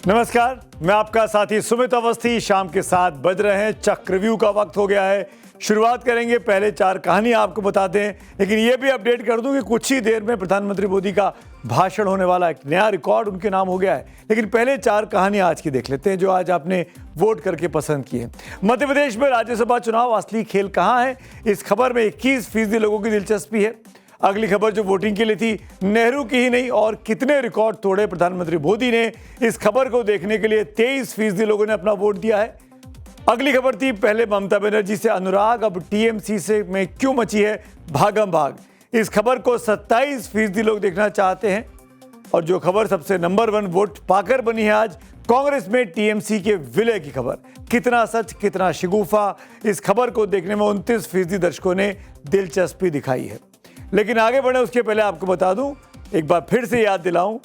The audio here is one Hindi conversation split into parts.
नमस्कार, मैं आपका साथी सुमित अवस्थी। शाम के 7 बज रहे हैं, चक्रव्यूह का वक्त हो गया है। शुरुआत करेंगे, पहले 4 कहानियां आपको बताते हैं, लेकिन ये भी अपडेट कर दूं कि कुछ ही देर में प्रधानमंत्री मोदी का भाषण होने वाला है। एक नया रिकॉर्ड उनके नाम हो गया है। लेकिन पहले 4 कहानियां आज की देख लेते हैं जो आज आपने वोट करके पसंद की है। मध्य प्रदेश में राज्यसभा चुनाव, असली खेल कहां है? इस खबर में 21% लोगों की दिलचस्पी है। अगली खबर जो वोटिंग के लिए थी, नेहरू की ही नहीं और कितने रिकॉर्ड तोड़े प्रधानमंत्री मोदी ने। इस खबर को देखने के लिए 23% लोगों ने अपना वोट दिया है। अगली खबर थी, पहले ममता बनर्जी से अनुराग, अब टीएमसी से में क्यों मची है भागम भाग। इस खबर को 27% लोग देखना चाहते हैं। और जो खबर सबसे नंबर 1 वोट पाकर बनी है आज, कांग्रेस में टीएमसी के विलय की खबर। कितना सच कितना शिगुफा, इस खबर को देखने में 29% दर्शकों ने दिलचस्पी दिखाई है। लेकिन आगे बढ़े उसके पहले आपको बता दूं, एक बार फिर से याद दिलाऊं,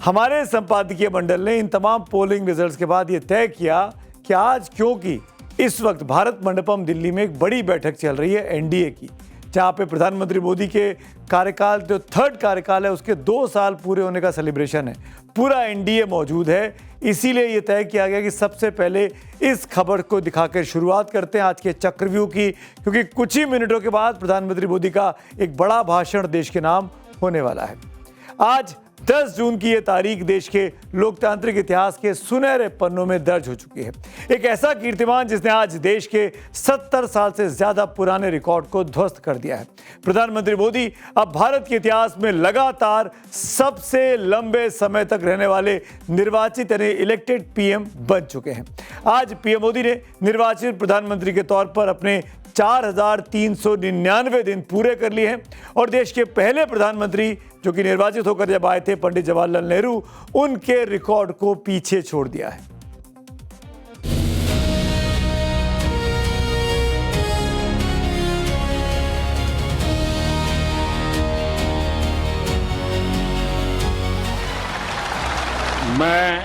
हमारे संपादकीय मंडल ने इन तमाम पोलिंग रिजल्ट्स के बाद यह तय किया कि आज, क्योंकि इस वक्त भारत मंडपम दिल्ली में एक बड़ी बैठक चल रही है एनडीए की, जहां पे प्रधानमंत्री मोदी के कार्यकाल, जो 3rd कार्यकाल है, उसके 2 साल पूरे होने का सेलिब्रेशन है। पूरा एनडीए मौजूद है। इसीलिए यह तय किया गया कि सबसे पहले इस खबर को दिखाकर शुरुआत करते हैं आज के चक्रव्यूह की, क्योंकि कुछ ही मिनटों के बाद प्रधानमंत्री मोदी का एक बड़ा भाषण देश के नाम होने वाला है। आज 10 जून की यह तारीख देश के लोकतांत्रिक इतिहास के सुनहरे पन्नों में दर्ज हो चुकी है। एक ऐसा कीर्तिमान जिसने आज देश के 70 साल से ज्यादा पुराने रिकॉर्ड को ध्वस्त कर दिया है। प्रधानमंत्री मोदी अब भारत के इतिहास में लगातार सबसे लंबे समय तक रहने वाले निर्वाचित यानी इलेक्टेड पीएम बन चुके हैं। आज पीएम मोदी ने निर्वाचित प्रधानमंत्री के तौर पर अपने 4399 दिन पूरे कर लिए हैं और देश के पहले प्रधानमंत्री जो कि निर्वाचित होकर जब आए थे, पंडित जवाहरलाल नेहरू, उनके रिकॉर्ड को पीछे छोड़ दिया है। मैं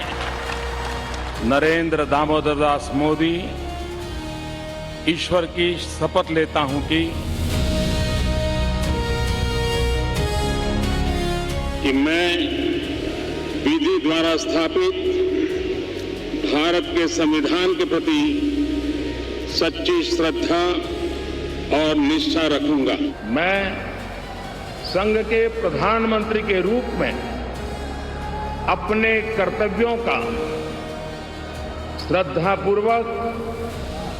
नरेंद्र दामोदर दास मोदी ईश्वर की शपथ लेता हूं कि मैं विधि द्वारा स्थापित भारत के संविधान के प्रति सच्ची श्रद्धा और निष्ठा रखूंगा। मैं संघ के प्रधानमंत्री के रूप में अपने कर्तव्यों का श्रद्धापूर्वक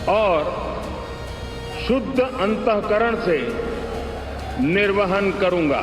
और शुद्ध अंतःकरण से निर्वहन करूंगा।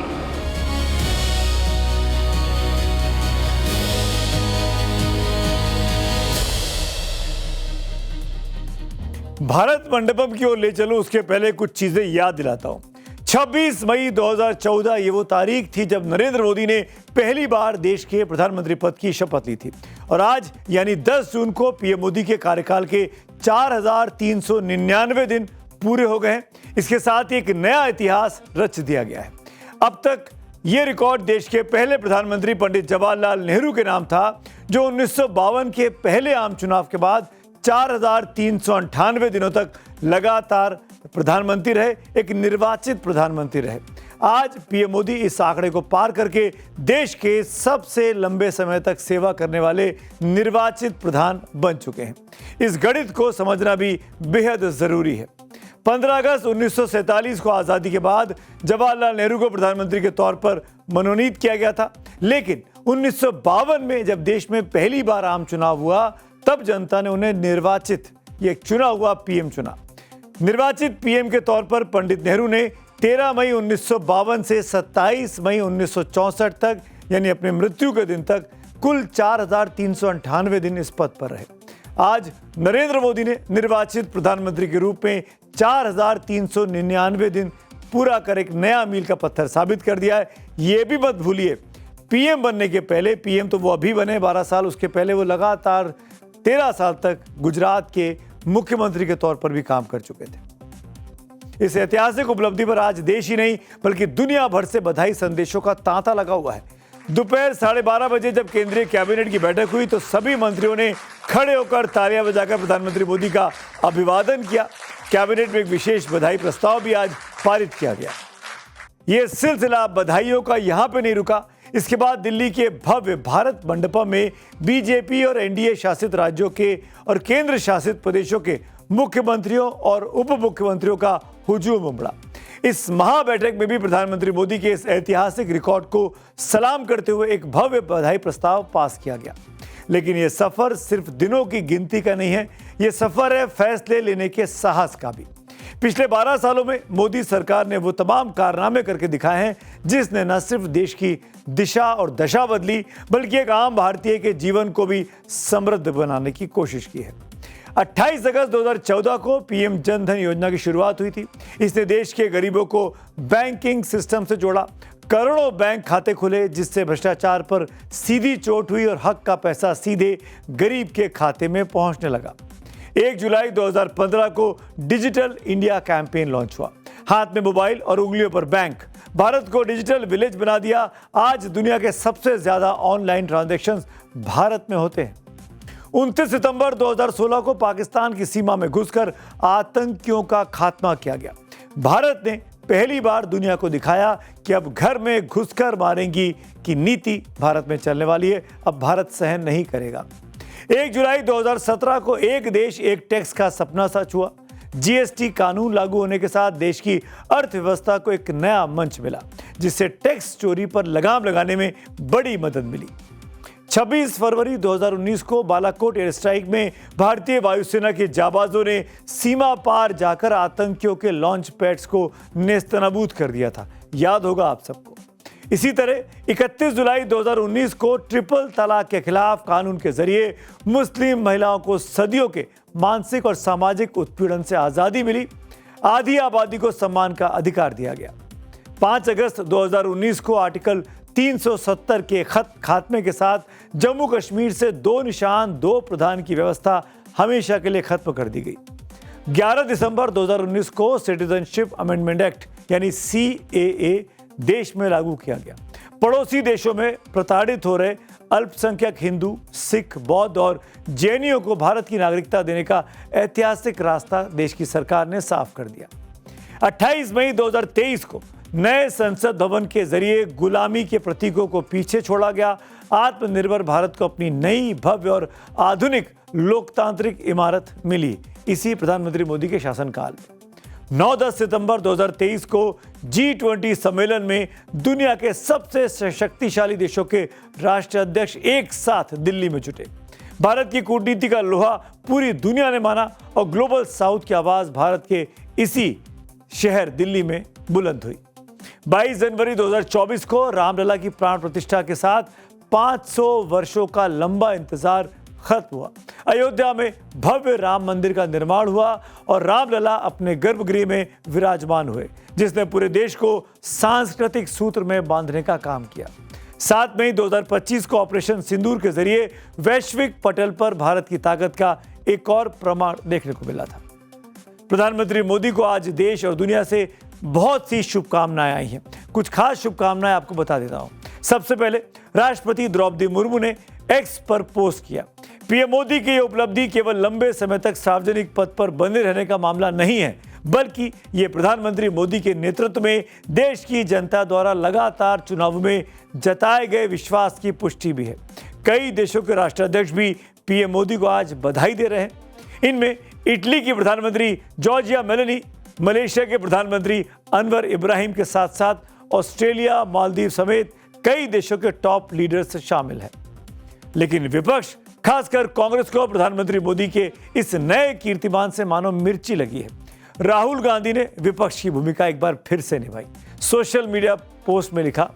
भारत मंडपम की ओर ले चलो, उसके पहले कुछ चीजें याद दिलाता हूं। 26 मई 2014 ये वो तारीख थी जब नरेंद्र मोदी ने पहली बार देश के प्रधानमंत्री पद की शपथ ली थी। और आज यानी 10 जून को पीएम मोदी के कार्यकाल के 4399 दिन पूरे हो गए हैं। इसके साथ ही एक नया इतिहास रच दिया गया है। अब तक ये रिकॉर्ड देश के पहले प्रधानमंत्री पंडित जवाहरलाल नेहरू के नाम था, जो 1952 के पहले आम चुनाव के बाद 4398 दिनों तक लगातार प्रधानमंत्री रहे, एक निर्वाचित प्रधानमंत्री रहे। आज पीएम मोदी इस आंकड़े को पार करके देश के सबसे लंबे समय तक सेवा करने वाले निर्वाचित प्रधान बन चुके हैं। इस गणित को समझना भी बेहद जरूरी है। 15 अगस्त 1947 को आजादी के बाद जवाहरलाल नेहरू को प्रधानमंत्री के तौर पर मनोनीत किया गया था, लेकिन 1952 में जब देश में पहली बार आम चुनाव हुआ, तब जनता ने उन्हें निर्वाचित, ये चुना हुआ पीएम चुना। निर्वाचित पीएम के तौर पर पंडित नेहरू ने 13 मई 1952 से 27 मई 1964 तक, यानी अपनी मृत्यु के दिन तक, कुल 4398 दिन इस पद पर रहे। आज नरेंद्र मोदी ने निर्वाचित प्रधानमंत्री के रूप में 4399 दिन पूरा कर एक नया मील का पत्थर साबित कर दिया है। ये भी मत भूलिए, पीएम बनने के पहले, पीएम तो वो अभी बने 12 साल, उसके पहले वो लगातार 13 साल तक गुजरात के मुख्यमंत्री के तौर पर भी काम कर चुके थे। इस ऐतिहासिक उपलब्धि पर आज देश ही नहीं बल्कि दुनिया भर से बधाई संदेशों का तांता लगा हुआ है। दोपहर 12:30 बजे जब केंद्रीय कैबिनेट की बैठक हुई तो सभी मंत्रियों ने खड़े होकर तालियां बजाकर प्रधानमंत्री मोदी का अभिवादन किया। कैबिनेट में एक विशेष बधाई प्रस्ताव भी आज पारित किया गया। यह सिलसिला बधाइयों का यहां पे नहीं रुका। इसके बाद दिल्ली के भव्य भारत मंडपम में बीजेपी और एनडीए शासित राज्यों के और केंद्र शासित प्रदेशों के मुख्यमंत्रियों और उप मुख्यमंत्रियों का हुजूम उमड़ा। इस महा बैठक में भी प्रधानमंत्री मोदी के इस ऐतिहासिक रिकॉर्ड को सलाम करते हुए एक भव्य बधाई प्रस्ताव पास किया गया। लेकिन यह सफर सिर्फ दिनों की गिनती का नहीं है, यह सफर है फैसले लेने के साहस का भी। पिछले 12 सालों में मोदी सरकार ने वो तमाम कारनामे करके दिखाए हैं जिसने न सिर्फ देश की दिशा और दशा बदली, बल्कि एक आम भारतीय के जीवन को भी समृद्ध बनाने की कोशिश की है। 28 अगस्त 2014 को पीएम जन धन योजना की शुरुआत हुई थी। इसने देश के गरीबों को बैंकिंग सिस्टम से जोड़ा, करोड़ों बैंक खाते खुले, जिससे भ्रष्टाचार पर सीधी चोट हुई और हक का पैसा सीधे गरीब के खाते में पहुंचने लगा। 1 जुलाई 2015 को डिजिटल इंडिया कैंपेन लॉन्च हुआ। हाथ में मोबाइल और उंगलियों पर बैंक, भारत को डिजिटल विलेज बना दिया। आज दुनिया के सबसे ज्यादा ऑनलाइन ट्रांजैक्शंस भारत में होते हैं। 29 सितंबर 2016 को पाकिस्तान की सीमा में घुसकर आतंकियों का खात्मा किया गया। भारत ने पहली बार दुनिया को दिखाया कि अब घर में घुसकर मारेंगी की नीति भारत में चलने वाली है। अब भारत सहन नहीं करेगा। 1 जुलाई 2017 को एक देश एक टैक्स का सपना सच हुआ। जीएसटी कानून लागू होने के साथ देश की अर्थव्यवस्था को एक नया मंच मिला, जिससे टैक्स चोरी पर लगाम लगाने में बड़ी मदद मिली। 26 फरवरी 2019 को बालाकोट एयर स्ट्राइक में भारतीय वायुसेना के जाबाजों ने सीमा पार जाकर आतंकियों के लॉन्च पैड्स को नेस्तनाबूद कर दिया था, याद होगा आप सबको। इसी तरह 31 जुलाई 2019 को ट्रिपल तलाक के खिलाफ कानून के जरिए मुस्लिम महिलाओं को सदियों के मानसिक और सामाजिक उत्पीड़न से आजादी मिली। आधी आबादी को सम्मान का अधिकार दिया गया। 5 अगस्त 2019 को आर्टिकल 370 के खात्मे के साथ जम्मू कश्मीर से 2 निशान 2 प्रधान की व्यवस्था हमेशा के लिए खत्म कर दी गई। 11 दिसंबर 2019 को सिटीजनशिप अमेंडमेंट एक्ट यानी CAA देश में लागू किया गया। पड़ोसी देशों में प्रताड़ित हो रहे अल्पसंख्यक हिंदू, सिख, बौद्ध और जैनियों को भारत की नागरिकता देने का ऐतिहासिक रास्ता देश की सरकार ने साफ कर दिया। 28 मई 2023 को नए संसद भवन के जरिए गुलामी के प्रतीकों को पीछे छोड़ा गया। आत्मनिर्भर भारत को अपनी नई भव्य और आधुनिक लोकतांत्रिक इमारत मिली इसी प्रधानमंत्री मोदी के शासनकाल में। 9-10 सितंबर 2023 को G20 सम्मेलन में दुनिया के सबसे शक्तिशाली देशों के राष्ट्राध्यक्ष एक साथ दिल्ली में जुटे। भारत की कूटनीति का लोहा पूरी दुनिया ने माना और ग्लोबल साउथ की आवाज भारत के इसी शहर दिल्ली में बुलंद हुई। 22 जनवरी 2024 को रामलला की प्राण प्रतिष्ठा के साथ 500 वर्षों का लंबा इंतजार खत्म हुआ। अयोध्या में भव्य राम मंदिर का निर्माण हुआ और रामलला अपने गर्भगृह में विराजमान हुए, जिसने पूरे देश को सांस्कृतिक सूत्र में बांधने का काम किया। 7 मई 2025 को ऑपरेशन सिंदूर के जरिए वैश्विक पटल पर भारत की ताकत का एक और प्रमाण देखने को मिला था। प्रधानमंत्री मोदी को आज देश और दुनिया से बहुत सी शुभकामनाएं आई हैं। कुछ खास शुभकामनाएं आपको बता देता हूं। सबसे पहले राष्ट्रपति द्रौपदी मुर्मू ने एक्स पर पोस्ट किया। पीएम मोदी की यह उपलब्धि केवल लंबे समय तक सार्वजनिक पद पर बने रहने का मामला नहीं है, बल्कि ये प्रधानमंत्री मोदी के नेतृत्व में देश की जनता द्वारा लगातार चुनाव में जताए गए विश्वास की पुष्टि भी है। कई देशों के राष्ट्राध्यक्ष भी पीएम मोदी को आज बधाई दे रहे हैं। इनमें इटली की प्रधानमंत्री जॉर्जिया मेलोनी, मलेशिया के प्रधानमंत्री अनवर इब्राहिम के साथ साथ ऑस्ट्रेलिया, मालदीव समेत कई देशों के टॉप लीडर्स शामिल हैं। लेकिन विपक्ष, खासकर कांग्रेस को प्रधानमंत्री मोदी के इस नए कीर्तिमान से मानो मिर्ची लगी है। राहुल गांधी ने विपक्ष की भूमिका एक बार फिर से निभाई। सोशल मीडिया पोस्ट में लिखा,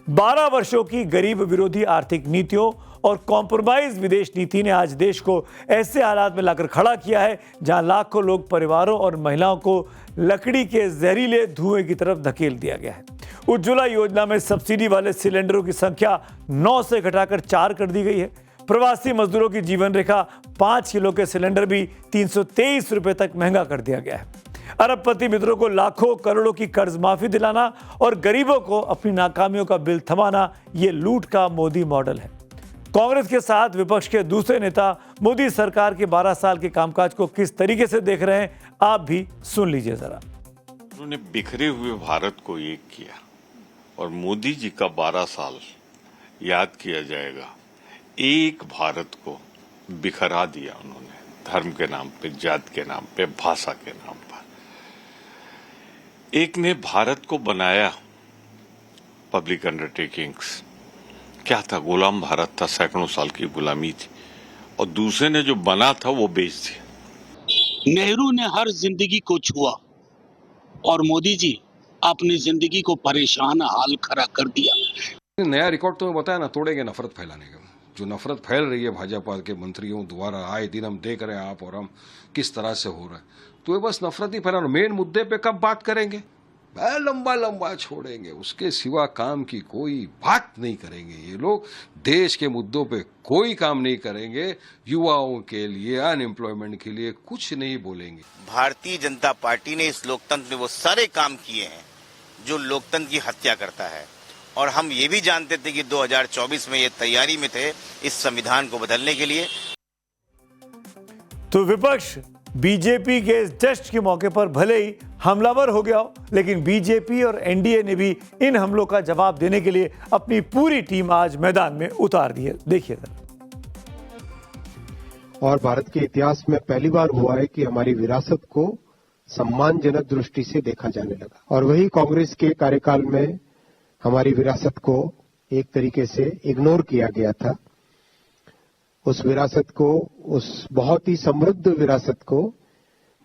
12 वर्षों की गरीब विरोधी आर्थिक नीतियों और कॉम्प्रोमाइज विदेश नीति ने आज देश को ऐसे हालात में लाकर खड़ा किया है जहां लाखों लोग, परिवारों और महिलाओं को लकड़ी के जहरीले धुएं की तरफ धकेल दिया गया है। उज्ज्वला योजना में सब्सिडी वाले सिलेंडरों की संख्या 9 से घटाकर 4 कर दी गई है। प्रवासी मजदूरों की जीवन रेखा 5 किलो के सिलेंडर भी 323 रुपए तक महंगा कर दिया गया है। अरबपति मित्रों को लाखों करोड़ों की कर्ज माफी दिलाना और गरीबों को अपनी नाकामियों का बिल थमाना, ये लूट का मोदी मॉडल है। कांग्रेस के साथ विपक्ष के दूसरे नेता मोदी सरकार के 12 साल के कामकाज को किस तरीके से देख रहे हैं, आप भी सुन लीजिए जरा। उन्होंने बिखरे हुए भारत को एक किया और मोदी जी का 12 साल याद किया जाएगा। एक भारत को बिखरा दिया उन्होंने, धर्म के नाम पे, जात के नाम पे, भाषा के नाम पर। एक ने भारत को बनाया, पब्लिक अंडरटेकिंग्स, क्या था, गुलाम भारत था, सैकड़ों साल की गुलामी थी, और दूसरे ने जो बना था वो बेच दिया। नेहरू ने हर जिंदगी को छुआ और मोदी जी अपनी जिंदगी को परेशान हाल खड़ा कर दिया। नया रिकॉर्ड तो बताया ना, तोड़ेंगे नफरत फैलाने का। जो नफरत फैल रही है भाजपा के मंत्रियों द्वारा, आए दिन हम देख रहे हैं, आप और हम किस तरह से हो रहा है, तो ये बस नफरत ही फैलाना। मेन मुद्दे पे कब बात करेंगे, लंबा लंबा छोड़ेंगे, उसके सिवा काम की कोई बात नहीं करेंगे ये लोग। देश के मुद्दों पे कोई काम नहीं करेंगे, युवाओं के लिए, अनएम्प्लॉयमेंट के लिए कुछ नहीं बोलेंगे। भारतीय जनता पार्टी ने इस लोकतंत्र में वो सारे काम किए हैं जो लोकतंत्र की हत्या करता है, और हम ये भी जानते थे कि 2024 में ये तैयारी में थे इस संविधान को बदलने के लिए। तो विपक्ष बीजेपी के इस जश्न के मौके पर भले ही हमलावर हो गया हो, लेकिन बीजेपी और एनडीए ने भी इन हमलों का जवाब देने के लिए अपनी पूरी टीम आज मैदान में उतार दी है। देखिए जरा। और भारत के इतिहास में पहली बार हुआ है कि हमारी विरासत को सम्मानजनक दृष्टि से देखा जाने लगा, और वही कांग्रेस के कार्यकाल में हमारी विरासत को एक तरीके से इग्नोर किया गया था। उस विरासत को, उस बहुत ही समृद्ध विरासत को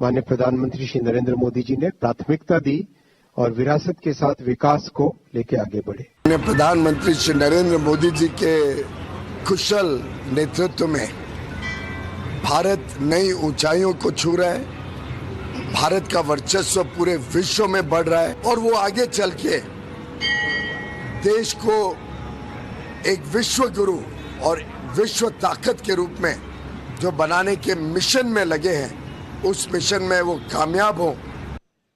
माननीय प्रधानमंत्री श्री नरेंद्र मोदी जी ने प्राथमिकता दी और विरासत के साथ विकास को लेकर आगे बढ़े। प्रधानमंत्री श्री नरेंद्र मोदी जी के कुशल नेतृत्व में भारत नई ऊंचाइयों को छू रहा है। भारत का वर्चस्व पूरे विश्व में बढ़ रहा है, और वो आगे चल के देश को एक विश्व गुरु और विश्व ताकत के रूप में जो बनाने के मिशन में लगे हैं, उस मिशन में वो कामयाब हो।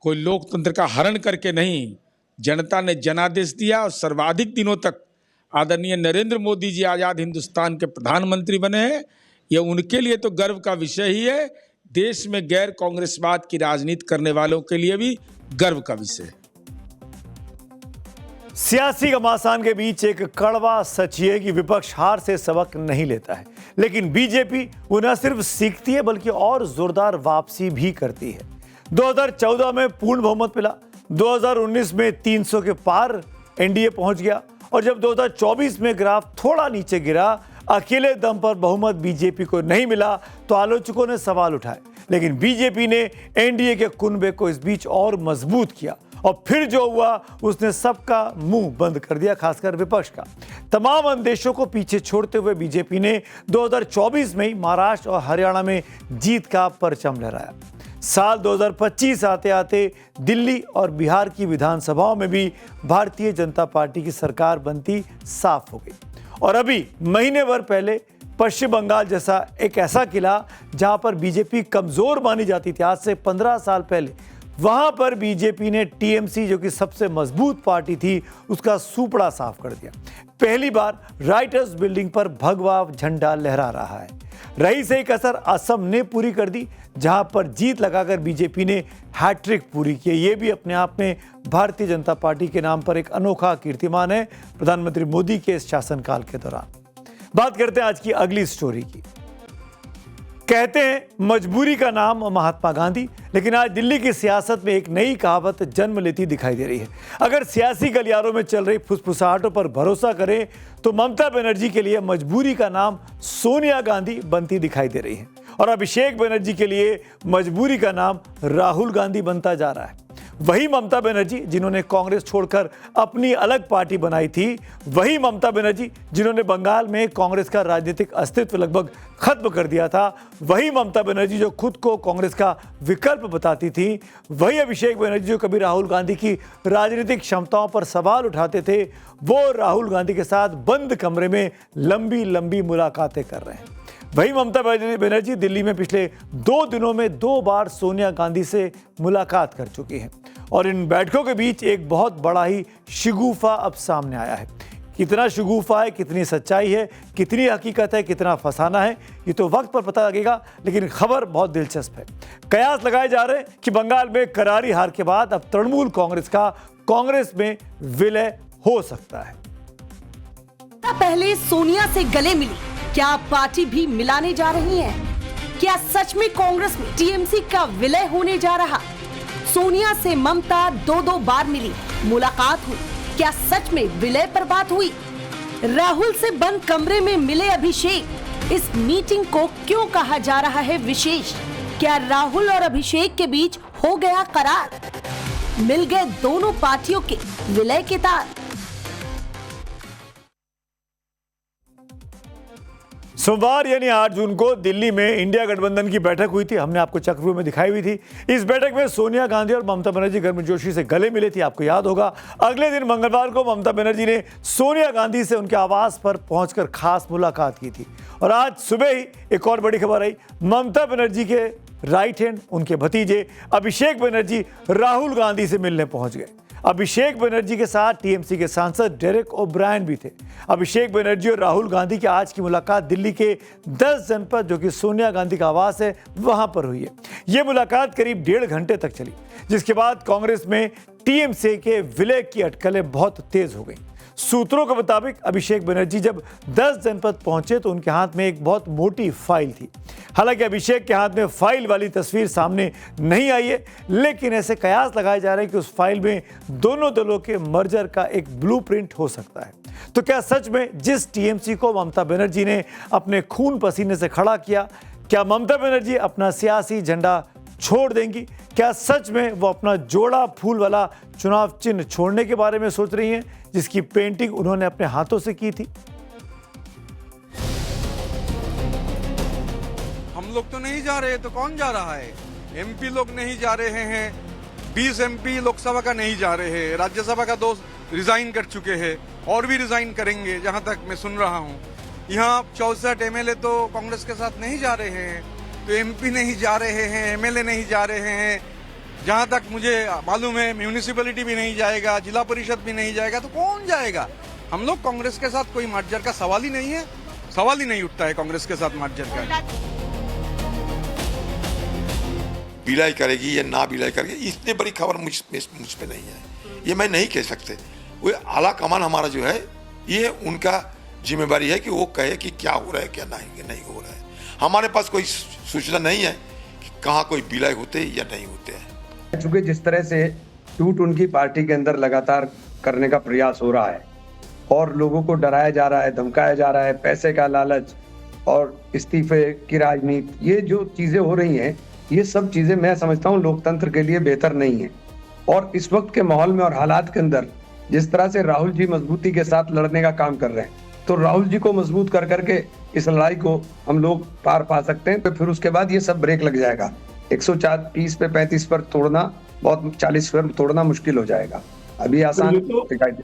कोई लोकतंत्र का हरण करके नहीं, जनता ने जनादेश दिया और सर्वाधिक दिनों तक आदरणीय नरेंद्र मोदी जी आजाद हिंदुस्तान के प्रधानमंत्री बने हैं। ये उनके लिए तो गर्व का विषय ही है, देश में गैर कांग्रेसवाद की राजनीति करने वालों के लिए भी गर्व का विषय है। सियासी घमासान के बीच एक कड़वा सच ये है कि विपक्ष हार से सबक नहीं लेता है, लेकिन बीजेपी वो न सिर्फ सीखती है बल्कि और जोरदार वापसी भी करती है। 2014 में पूर्ण बहुमत मिला, 2019 में 300 के पार एनडीए पहुंच गया, और जब 2024 में ग्राफ थोड़ा नीचे गिरा, अकेले दम पर बहुमत बीजेपी को नहीं मिला, तो आलोचकों ने सवाल उठाए, लेकिन बीजेपी ने एनडीए के कुनबे को इस बीच और मजबूत किया, और फिर जो हुआ उसने सबका मुंह बंद कर दिया, खासकर विपक्ष का। तमाम अंदेशों को पीछे छोड़ते हुए बीजेपी ने 2024 में ही महाराष्ट्र और हरियाणा में जीत का परचम लहराया। साल 2025 आते आते दिल्ली और बिहार की विधानसभाओं में भी भारतीय जनता पार्टी की सरकार बनती साफ हो गई, और अभी महीने भर पहले पश्चिम बंगाल जैसा एक ऐसा किला जहां पर बीजेपी कमजोर मानी जाती थी, आज से 15 साल पहले, वहां पर बीजेपी ने टीएमसी, जो कि सबसे मजबूत पार्टी थी, उसका सूपड़ा साफ कर दिया। पहली बार राइटर्स बिल्डिंग पर भगवा झंडा लहरा रहा है। रही से एक असर असम ने पूरी कर दी, जहां पर जीत लगाकर बीजेपी ने हैट्रिक पूरी की। ये भी अपने आप में भारतीय जनता पार्टी के नाम पर एक अनोखा कीर्तिमान है प्रधानमंत्री मोदी के इस शासनकाल के दौरान। बात करते हैं आज की अगली स्टोरी की। कहते हैं मजबूरी का नाम महात्मा गांधी, लेकिन आज दिल्ली की सियासत में एक नई कहावत जन्म लेती दिखाई दे रही है। अगर सियासी गलियारों में चल रही फुसफुसाहटों पर भरोसा करें तो ममता बनर्जी के लिए मजबूरी का नाम सोनिया गांधी बनती दिखाई दे रही है, और अभिषेक बनर्जी के लिए मजबूरी का नाम राहुल गांधी बनता जा रहा है। वही ममता बनर्जी जिन्होंने कांग्रेस छोड़कर अपनी अलग पार्टी बनाई थी, वही ममता बनर्जी जिन्होंने बंगाल में कांग्रेस का राजनीतिक अस्तित्व लगभग खत्म कर दिया था, वही ममता बनर्जी जो खुद को कांग्रेस का विकल्प बताती थी, वही अभिषेक बनर्जी जो कभी राहुल गांधी की राजनीतिक क्षमताओं पर सवाल उठाते थे, वो राहुल गांधी के साथ बंद कमरे में लंबी लंबी मुलाकातें कर रहे हैं। वही ममता बनर्जी दिल्ली में पिछले 2 दिनों में 2 बार सोनिया गांधी से मुलाकात कर चुकी हैं, और इन बैठकों के बीच एक बहुत बड़ा ही शिगूफा अब सामने आया है। कितना शिगूफा है, कितनी सच्चाई है, कितनी हकीकत है, कितना फसाना है, ये तो वक्त पर पता लगेगा, लेकिन खबर बहुत दिलचस्प है। कयास लगाए जा रहे हैं कि बंगाल में करारी हार के बाद अब तृणमूल कांग्रेस का कांग्रेस में विलय हो सकता है। पहले सोनिया से गले मिली, क्या पार्टी भी मिलाने जा रही है? क्या सच में कांग्रेस में टीएमसी का विलय होने जा रहा? सोनिया से ममता 2-2 बार मिली, मुलाकात हुई, क्या सच में विलय पर बात हुई? राहुल से बंद कमरे में मिले अभिषेक, इस मीटिंग को क्यों कहा जा रहा है विशेष? क्या राहुल और अभिषेक के बीच हो गया करार? मिल गए दोनों पार्टियों के विलय के तार। सोमवार यानी 8 जून को दिल्ली में इंडिया गठबंधन की बैठक हुई थी। हमने आपको चक्रव्यूह में दिखाई हुई थी। इस बैठक में सोनिया गांधी और ममता बनर्जी गर्मजोशी से गले मिले थे, आपको याद होगा। अगले दिन मंगलवार को ममता बनर्जी ने सोनिया गांधी से उनके आवास पर पहुंचकर खास मुलाकात की थी। और आज सुबह ही एक और बड़ी खबर आई, ममता बनर्जी के राइट हैंड उनके भतीजे अभिषेक बनर्जी राहुल गांधी से मिलने पहुंच गए। अभिषेक बनर्जी के साथ टीएमसी के सांसद डेरेक ओब्रायन भी थे। अभिषेक बनर्जी और राहुल गांधी की आज की मुलाकात दिल्ली के 10 जनपद, जो कि सोनिया गांधी का आवास है, वहां पर हुई है। यह मुलाकात करीब 1.5 घंटे तक चली, जिसके बाद कांग्रेस में टीएमसी के विलय की अटकलें बहुत तेज हो गई। सूत्रों के मुताबिक अभिषेक बनर्जी जब 10 जनपद पहुंचे तो उनके हाथ में एक बहुत मोटी फाइल थी। हालांकि अभिषेक के हाथ में फाइल वाली तस्वीर सामने नहीं आई है, लेकिन ऐसे कयास लगाए जा रहे हैं कि उस फाइल में दोनों दलों के मर्जर का एक ब्लूप्रिंट हो सकता है। तो क्या सच में जिस टीएमसी को ममता बनर्जी ने अपने खून पसीने से खड़ा किया, क्या ममता बनर्जी अपना सियासी झंडा छोड़ देंगी? क्या सच में वो अपना जोड़ा फूल वाला चुनाव चिन्ह छोड़ने के बारे में सोच रही हैं, जिसकी पेंटिंग उन्होंने अपने हाथों से की थी? हम लोग तो नहीं जा रहे, तो कौन जा रहा है? एमपी लोग नहीं जा रहे हैं, 20 एमपी लोकसभा का नहीं जा रहे हैं, राज्यसभा का 2 रिजाइन कर चुके हैं, और भी रिजाइन करेंगे जहां तक मैं सुन रहा हूं। यहाँ 64 एमएलए तो कांग्रेस के साथ नहीं जा रहे हैं, तो एमपी नहीं जा रहे हैं, एमएलए नहीं जा रहे हैं, जहां तक मुझे मालूम है म्यूनिसिपैलिटी भी नहीं जाएगा, जिला परिषद भी नहीं जाएगा, तो कौन जाएगा? हम लोग कांग्रेस के साथ कोई मर्जर का सवाल ही नहीं है, सवाल ही नहीं उठता है कांग्रेस के साथ मर्जर का। विलय करेगी या ना विलय करेगी, इतनी बड़ी खबर मुझ पे नहीं है, ये मैं नहीं कह सकते। वो आला कमान हमारा जो है, ये उनका जिम्मेवारी है कि वो कहे कि क्या हो रहा है, क्या नहीं हो रहा है। हमारे पास कोई सूचना नहीं है कि कहाँ कोई विलय होते या नहीं होते हैं। चूंकि जिस तरह से टूट उनकी पार्टी के अंदर लगातार करने का प्रयास हो रहा है और लोगों को डराया जा रहा है, धमकाया जा रहा है, पैसे का लालच और इस्तीफे की राजनीति, ये जो चीजें हो रही हैं, ये सब चीजें मैं समझता हूँ लोकतंत्र के लिए बेहतर नहीं है। और इस वक्त के माहौल में और हालात के अंदर जिस तरह से राहुल जी मजबूती के साथ लड़ने का काम कर रहे हैं, तो राहुल जी को मजबूत कर करके इस लड़ाई को हम लोग पार पा सकते हैं। तो फिर उसके बाद ये सब ब्रेक लग जाएगा। 130 पे 35 पर तोड़ना बहुत, 40 पर तोड़ना मुश्किल हो जाएगा। अभी आसान दिखाई दे।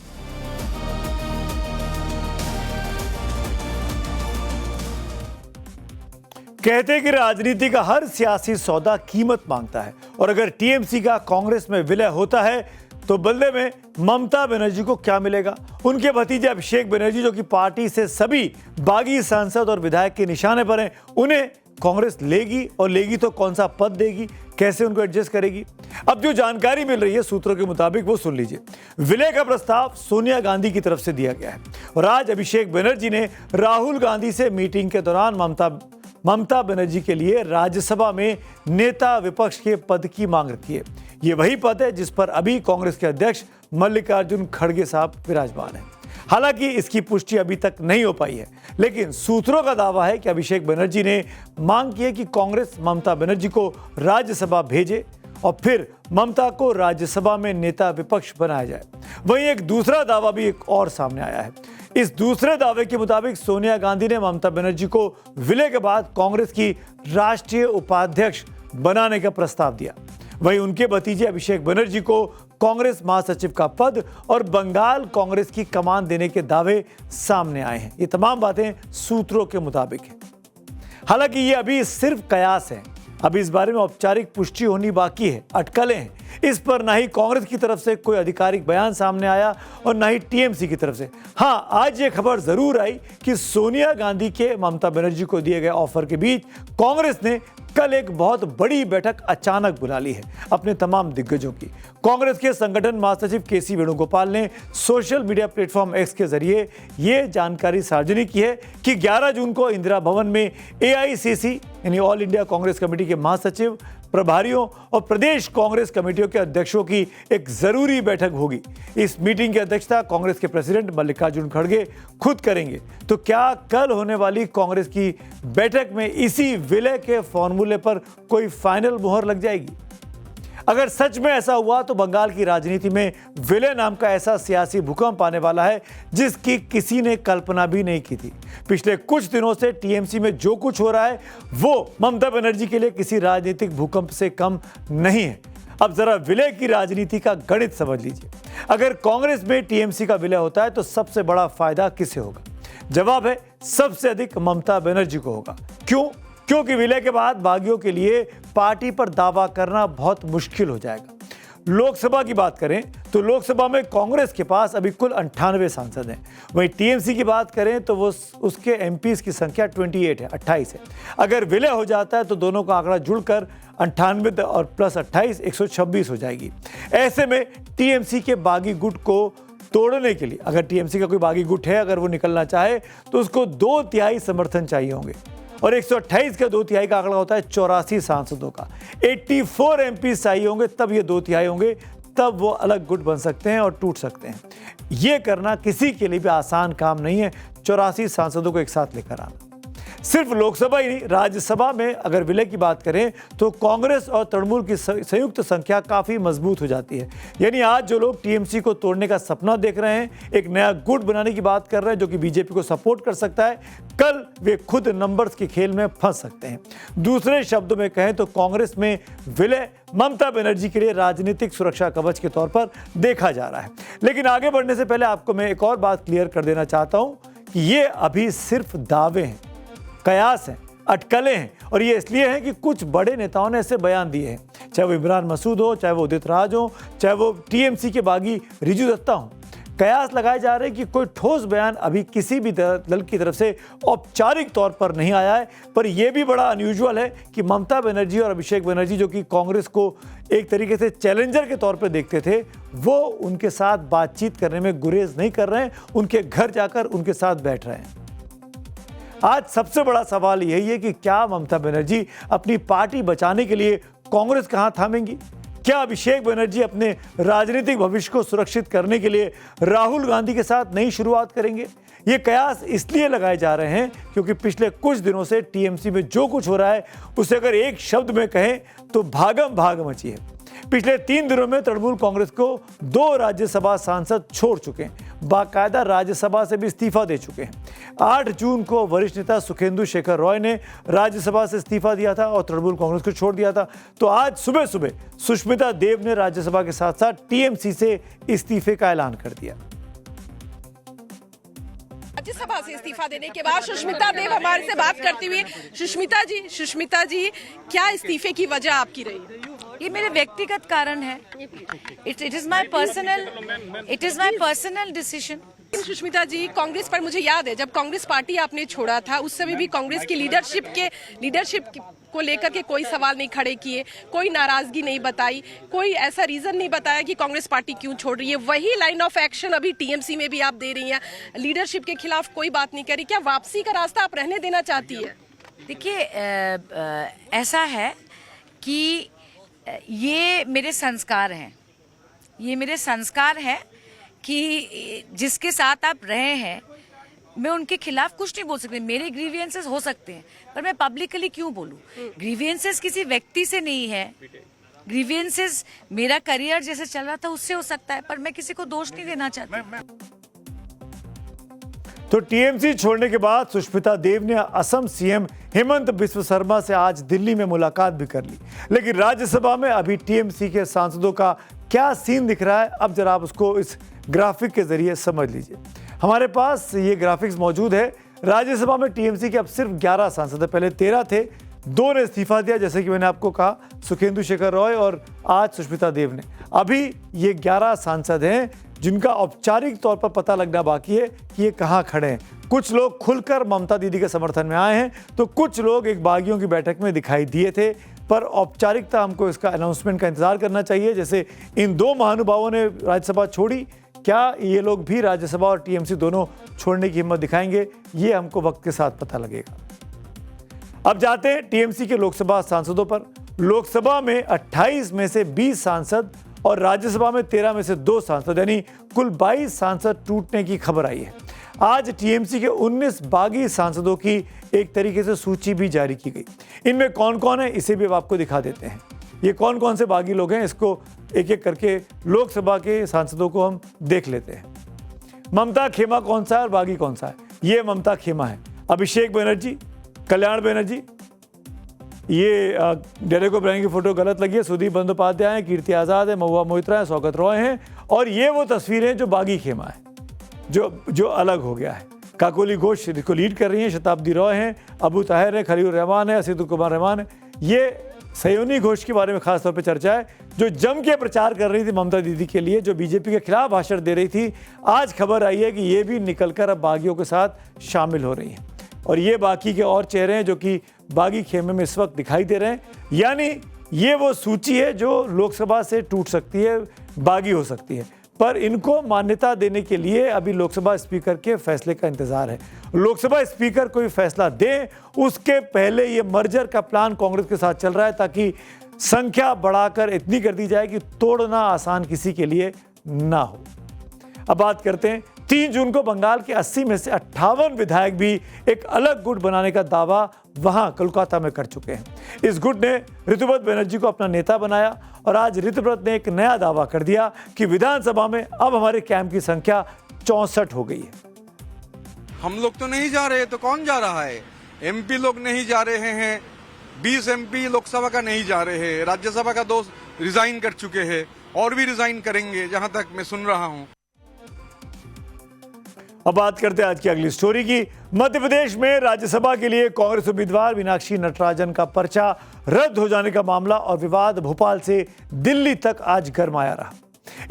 कहते हैं कि राजनीति का हर सियासी सौदा कीमत मांगता है, और अगर टीएमसी का कांग्रेस में विलय होता है तो बदले में ममता बनर्जी को क्या मिलेगा? उनके भतीजे अभिषेक बनर्जी, जो कि पार्टी से सभी बागी सांसद और विधायक के निशाने पर हैं, उन्हें कांग्रेस लेगी, और लेगी तो कौन सा पद देगी, कैसे उनको एडजस्ट करेगी? अब जो जानकारी मिल रही है सूत्रों के मुताबिक, वो सुन लीजिए। विलय का प्रस्ताव सोनिया गांधी की तरफ से दिया गया है, और आज अभिषेक बनर्जी ने राहुल गांधी से मीटिंग के दौरान ममता बनर्जी के लिए राज्यसभा में नेता विपक्ष के पद की मांग रखी है। ये वही पद है जिस पर अभी कांग्रेस के अध्यक्ष मल्लिकार्जुन खड़गे साहब विराजमान हैं। हालांकि इसकी पुष्टि अभी तक नहीं हो पाई है, लेकिन सूत्रों का दावा है कि अभिषेक बनर्जी ने मांग की है कि कांग्रेस ममता बनर्जी को राज्यसभा भेजे और फिर ममता को राज्यसभा में नेता विपक्ष बनाया जाए। वहीं एक दूसरा दावा भी एक और सामने आया है। इस दूसरे दावे के मुताबिक सोनिया गांधी ने ममता बनर्जी को विलय के बाद कांग्रेस की राष्ट्रीय उपाध्यक्ष बनाने का प्रस्ताव दिया। वहीं उनके भतीजे अभिषेक बनर्जी को कांग्रेस महासचिव का पद और बंगाल कांग्रेस की कमान देने के दावे सामने आए हैं। ये तमाम बातें सूत्रों के मुताबिक हैं। हालांकि ये अभी सिर्फ कयास है, अभी इस बारे में औपचारिक पुष्टि होनी बाकी है, अटकलें हैं। इस पर ना ही कांग्रेस की तरफ से कोई आधिकारिक बयान सामने आया और ना ही टीएमसी की तरफ से। हाँ, आज ये खबर जरूर आई कि सोनिया गांधी के ममता बनर्जी को दिए गए ऑफर के बीच कांग्रेस ने कल एक बहुत बड़ी बैठक अचानक बुला ली है अपने तमाम दिग्गजों की। कांग्रेस के संगठन महासचिव केसी वेणुगोपाल ने सोशल मीडिया प्लेटफॉर्म एक्स के जरिए ये जानकारी सार्वजनिक की है कि 11 जून को इंदिरा भवन में एआईसीसी यानी ऑल इंडिया कांग्रेस कमेटी के महासचिव, प्रभारियों और प्रदेश कांग्रेस कमेटियों के अध्यक्षों की एक जरूरी बैठक होगी। इस मीटिंग की अध्यक्षता कांग्रेस के प्रेसिडेंट मल्लिकार्जुन खड़गे खुद करेंगे। तो क्या कल होने वाली कांग्रेस की बैठक में इसी विलय के फॉर्मूले पर कोई फाइनल मुहर लग जाएगी? अगर सच में ऐसा हुआ तो बंगाल की राजनीति में विलय नाम का ऐसा सियासी भूकंप आने वाला है जिसकी किसी ने कल्पना भी नहीं की थी। पिछले कुछ दिनों से टीएमसी में जो कुछ हो रहा है वो ममता बनर्जी के लिए किसी राजनीतिक भूकंप से कम नहीं है। अब जरा विलय की राजनीति का गणित समझ लीजिए। अगर कांग्रेस में टीएमसी का विलय होता है तो सबसे बड़ा फायदा किसे होगा? जवाब है सबसे अधिक ममता बनर्जी को होगा। क्यों? क्योंकि विलय के बाद बागियों के लिए पार्टी पर दावा करना बहुत मुश्किल हो जाएगा। लोकसभा की बात करें तो लोकसभा में कांग्रेस के पास अभी कुल 98 सांसद हैं। वहीं टीएमसी की बात करें तो वो उसके एमपीज की संख्या 28 है। अगर विलय हो जाता है तो दोनों का आंकड़ा जुड़कर 98 और प्लस 28 126 हो जाएगी। ऐसे में टीएमसी के बागी गुट को तोड़ने के लिए, अगर टीएमसी का कोई बागी गुट है, अगर वो निकलना चाहे तो उसको 2/3 समर्थन चाहिए होंगे और 128 का 2/3 का आंकड़ा होता है 84 सांसदों का। 84 एमपी चाहिए होंगे तब ये 2/3 होंगे, तब वो अलग गुट बन सकते हैं और टूट सकते हैं। ये करना किसी के लिए भी आसान काम नहीं है, 84 सांसदों को एक साथ लेकर आना। सिर्फ लोकसभा ही नहीं, राज्यसभा में अगर विलय की बात करें तो कांग्रेस और तृणमूल की संयुक्त संख्या काफी मजबूत हो जाती है। यानी आज जो लोग टीएमसी को तोड़ने का सपना देख रहे हैं, एक नया गुट बनाने की बात कर रहे हैं जो कि बीजेपी को सपोर्ट कर सकता है, कल वे खुद नंबर्स के खेल में फंस सकते हैं। दूसरे शब्दों में कहें तो कांग्रेस में विलय ममता बनर्जी के लिए राजनीतिक सुरक्षा कवच के तौर पर देखा जा रहा है। लेकिन आगे बढ़ने से पहले आपको मैं एक और बात क्लियर कर देना चाहता हूं कि ये अभी सिर्फ दावे हैं, कयास हैं, अटकलें हैं और ये इसलिए हैं कि कुछ बड़े नेताओं ने ऐसे बयान दिए हैं, चाहे वो इमरान मसूद हो, चाहे वो उदित राज हो, चाहे वो टीएमसी के बागी रिजू दत्ता हो। कयास लगाए जा रहे हैं कि कोई ठोस बयान अभी किसी भी दल की तरफ से औपचारिक तौर पर नहीं आया है। पर यह भी बड़ा अनयूजुअल है कि ममता बनर्जी और अभिषेक बनर्जी, जो कि कांग्रेस को एक तरीके से चैलेंजर के तौर पर देखते थे, वो उनके साथ बातचीत करने में गुरेज नहीं कर रहे हैं, उनके घर जाकर उनके साथ बैठ रहे हैं। आज सबसे बड़ा सवाल यही है कि क्या ममता बनर्जी अपनी पार्टी बचाने के लिए कांग्रेस का हाथ थामेंगी? क्या अभिषेक बनर्जी अपने राजनीतिक भविष्य को सुरक्षित करने के लिए राहुल गांधी के साथ नई शुरुआत करेंगे? ये कयास इसलिए लगाए जा रहे हैं क्योंकि पिछले कुछ दिनों से टीएमसी में जो कुछ हो रहा है उसे अगर एक शब्द में कहें तो भागम भाग मची है। पिछले 3 दिनों में तृणमूल कांग्रेस को 2 राज्यसभा सांसद छोड़ चुके हैं, बाकायदा राज्यसभा से भी इस्तीफा दे चुके हैं। 8 जून को वरिष्ठ नेता सुखेंदु शेखर रॉय ने राज्यसभा से इस्तीफा दिया था और तृणमूल कांग्रेस को छोड़ दिया था। तो आज सुबह सुबह सुष्मिता देव ने राज्यसभा के साथ साथ टीएमसी से इस्तीफे का ऐलान कर दिया। राज्यसभा से इस्तीफा देने के बाद सुष्मिता देव हमारे से बात करती हुई, सुष्मिता जी क्या इस्तीफे की वजह आपकी रही? ये मेरे व्यक्तिगत कारण है। It is my personal decision. Sushmita ji, Congress पर मुझे याद है जब कांग्रेस पार्टी आपने छोड़ा था उस समय भी कांग्रेस की लीडरशिप को लेकर के कोई सवाल नहीं खड़े किए, कोई नाराजगी नहीं बताई, कोई ऐसा रीजन नहीं बताया कि कांग्रेस पार्टी क्यों छोड़ रही है। वही लाइन ऑफ एक्शन अभी टीएमसी में भी आप दे रही हैं, लीडरशिप के खिलाफ कोई बात नहीं करी। क्या वापसी का रास्ता आप रहने देना चाहती है? देखिए, ऐसा है कि ये मेरे संस्कार हैं कि जिसके साथ आप रहे हैं मैं उनके खिलाफ कुछ नहीं बोल सकती। मेरे ग्रीवियंसेस हो सकते हैं पर मैं पब्लिकली क्यों बोलूं? ग्रीवियंसेस किसी व्यक्ति से नहीं है, ग्रीवियंसेस मेरा करियर जैसे चल रहा था उससे हो सकता है, पर मैं किसी को दोष नहीं देना चाहती। तो टीएमसी छोड़ने के बाद सुष्मिता देव ने असम सीएम हेमंत बिस्व शर्मा से आज दिल्ली में मुलाकात भी कर ली। लेकिन राज्यसभा में अभी टीएमसी के सांसदों का क्या सीन दिख रहा है, अब जरा आप उसको इस ग्राफिक के जरिए समझ लीजिए। हमारे पास ये ग्राफिक्स मौजूद है। राज्यसभा में टीएमसी के अब सिर्फ 11 सांसद है, पहले 13 थे, दो ने इस्तीफा दिया, जैसे कि मैंने आपको कहा, सुखेंदु शेखर रॉय और आज सुष्मिता देव ने। अभी ये 11 सांसद हैं जिनका औपचारिक तौर पर पता लगना बाकी है कि ये कहाँ खड़े हैं। कुछ लोग खुलकर ममता दीदी के समर्थन में आए हैं, तो कुछ लोग एक बागियों की बैठक में दिखाई दिए थे, पर औपचारिकता हमको इसका अनाउंसमेंट का इंतजार करना चाहिए। जैसे इन दो महानुभावों ने राज्यसभा छोड़ी, क्या ये लोग भी राज्यसभा और टीएमसी दोनों छोड़ने की हिम्मत दिखाएंगे, ये हमको वक्त के साथ पता लगेगा। अब जाते हैं टीएमसी के लोकसभा सांसदों पर। लोकसभा में 28 में से 20 सांसद और राज्यसभा में 13 में से 2 सांसद, यानी कुल 22 सांसद टूटने की खबर आई है। आज टीएमसी के 19 बागी सांसदों की एक तरीके से सूची भी जारी की गई। इनमें कौन कौन है, इसे भी अब आपको दिखा देते हैं। ये कौन कौन से बागी लोग हैं, इसको एक एक करके लोकसभा के सांसदों को हम देख लेते हैं। ममता खेमा कौन सा है और बागी कौन सा है? ये ममता खेमा है। अभिषेक बनर्जी, कल्याण बनर्जी, ये डेरेको ब्रायन की फोटो गलत लगी है, सुदीप बंदोपाध्याय है, कीर्ति आज़ाद है, महुआ मोइत्रा है, सौगत रॉय हैं, और ये वो तस्वीरें जो बागी खेमा है, जो अलग हो गया है। काकोली घोष इसको लीड कर रही हैं, शताब्दी रॉय हैं, अबू ताहिर है, खलील रहमान है, असीदुल कुमार रहमान है। ये सयोनी घोष के बारे में खास तौर पे चर्चा है, जो जम के प्रचार कर रही थी ममता दीदी के लिए, जो बीजेपी के खिलाफ भाषण दे रही थी। आज खबर आई है कि ये भी निकलकर अब बागियों के साथ शामिल हो रही हैं, और ये बाकी के और चेहरे हैं जो कि बागी खेमे में इस वक्त दिखाई दे रहे हैं। यानी ये वो सूची है जो लोकसभा से टूट सकती है, बागी हो सकती है, पर इनको मान्यता देने के लिए अभी लोकसभा स्पीकर के फैसले का इंतजार है। लोकसभा स्पीकर कोई फैसला दे, उसके पहले ये मर्जर का प्लान कांग्रेस के साथ चल रहा है, ताकि संख्या बढ़ाकर इतनी कर दी जाए कि तोड़ना आसान किसी के लिए ना हो। अब बात करते हैं 3 जून को बंगाल के 80 में से 58 विधायक भी एक अलग गुट बनाने का दावा वहां कोलकाता में कर चुके हैं। इस गुट ने ऋतुव्रत बनर्जी को अपना नेता बनाया, और आज ऋतुव्रत ने एक नया दावा कर दिया कि विधानसभा में अब हमारे कैंप की संख्या 64 हो गई है। हम लोग तो नहीं जा रहे, तो कौन जा रहा है? एमपी लोग नहीं जा रहे हैं, 20 एमपी लोकसभा का नहीं जा रहे हैं, राज्यसभा का 2 रिजाइन कर चुके हैं, और भी रिजाइन करेंगे जहां तक मैं सुन रहा हूं। अब बात करते हैं आज की अगली स्टोरी की। मध्य प्रदेश में राज्यसभा के लिए कांग्रेस उम्मीदवार मीनाक्षी नटराजन का पर्चा रद्द हो जाने का मामला और विवाद भोपाल से दिल्ली तक आज गरमाया रहा।